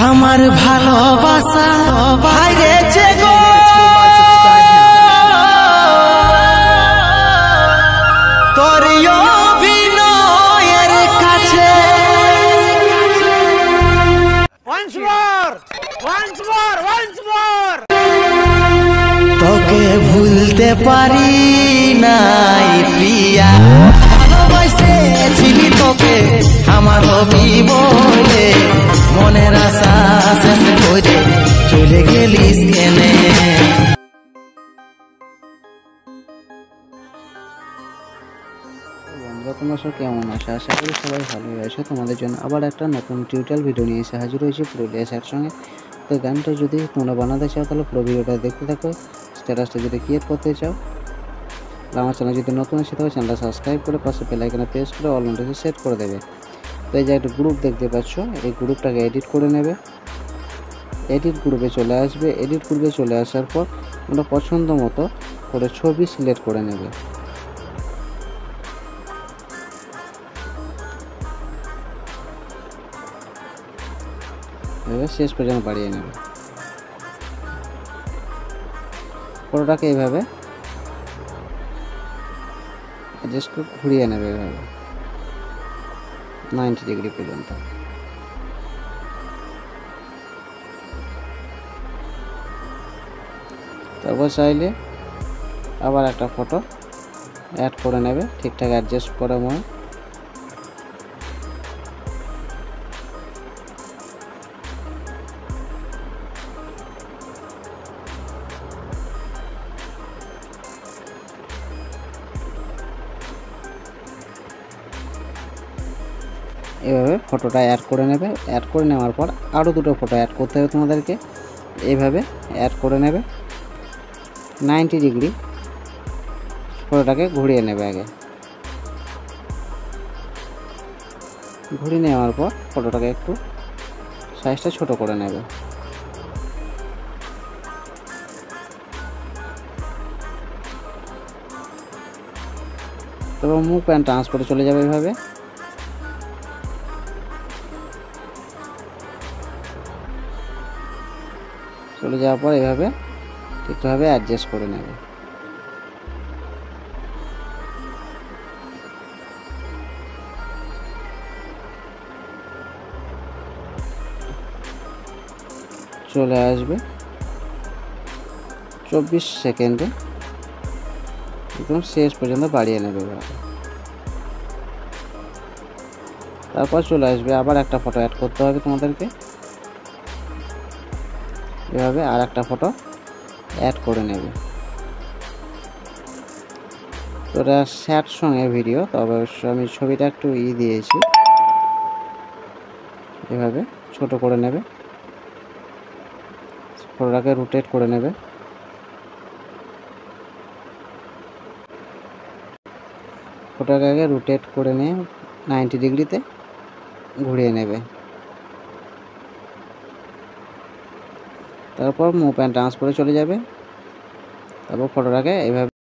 আমার ভালোবাসা হারিয়েছে গো তোর অভিনয়ের কাছে। তোকে ভুলতে পারি নাই প্রিয়া, ভালোবাসেছিলি তোকে আমার হবি বলে, মনের আশা শেষ করে চলে গেলিস কেনে। বন্ধুরা তোমরা সব কেমন আছো? আশা করি সবাই ভালোই আছো। তোমাদের জন্য আবার একটা নতুন টিউটোরিয়াল ভিডিও নিয়ে এসে হাজির হয়েছি পুরুলিয়া স্যার সঙ্গে। তো গানটা যদি তোমরা বানাতে চাও তাহলে পুরো ভিডিওটা দেখতে থাকো। স্ট্যাটাসটা যদি ক্রিয়েট করতে চাও, আমার চ্যানেল যদি নতুন এসে থাকো চ্যানেলটা সাবস্ক্রাইব করে পাশে বেল আইকনে প্রেস করে অল নোটিফিকেশন সেট করে দেবে। তো এই যে একটা গ্রুপ দেখতে পাচ্ছ, এই গ্রুপটাকে এডিট করে নেবে। এডিট গ্রুপে চলে আসবে। এডিট গ্রুপে চলে আসার পর তোমরা পছন্দ মতো করে ছবি সিলেক্ট করে নেবে। এভাবে শেষ পর্যন্ত বাড়িয়ে নেবে। ফটোটাকে এইভাবে অ্যাডজাস্ট করে ঘুরিয়ে নেবে এভাবে 90 ডিগ্রি পর্যন্ত। তারপর চাইলে আবার একটা ফটো অ্যাড করে নেবে ঠিকঠাক অ্যাডজাস্ট করে মনে। এভাবে ফটোটা অ্যাড করে নেবে। অ্যাড করে নেওয়ার পর আরও দুটো ফটো অ্যাড করতে হবে তোমাদেরকে। এইভাবে অ্যাড করে নেবে 90 ডিগ্রি ফটোটাকে ঘুরিয়ে নেবে। আগে ঘুরিয়ে নেওয়ার পর ফটোটাকে একটু সাইজটা ছোট করে নেবে। তারপর মুভ অ্যান্ড ট্রান্সপোর্টে চলে যাবে। এইভাবে চলে যাওয়ার পর এভাবে ঠিকভাবে অ্যাডজাস্ট করে নেবে। চলে আসবে 24 সেকেন্ডে একদম শেষ পর্যন্ত বাড়িয়ে নেবে। তারপর চলে আসবে আবার একটা ফটো অ্যাড করতে হবে তোমাদেরকে। এভাবে আর একটা ফটো অ্যাড করে নেবে। তো এটা স্যাট সঙ্গে ভিডিও, তবে অবশ্য আমি ছবিটা একটু দিয়েছি। এভাবে ছোট করে নেবে, ফটোটাকে রোটেট করে নেবে। ফটোটাকে আগে রোটেট করে নিয়ে 90 ডিগ্রিতে ঘুরিয়ে নেবে। তারপর মুভ অ্যান্ড ট্রান্সপোর্টে চলে যাবে। তারপর ফটোটাকে এইভাবে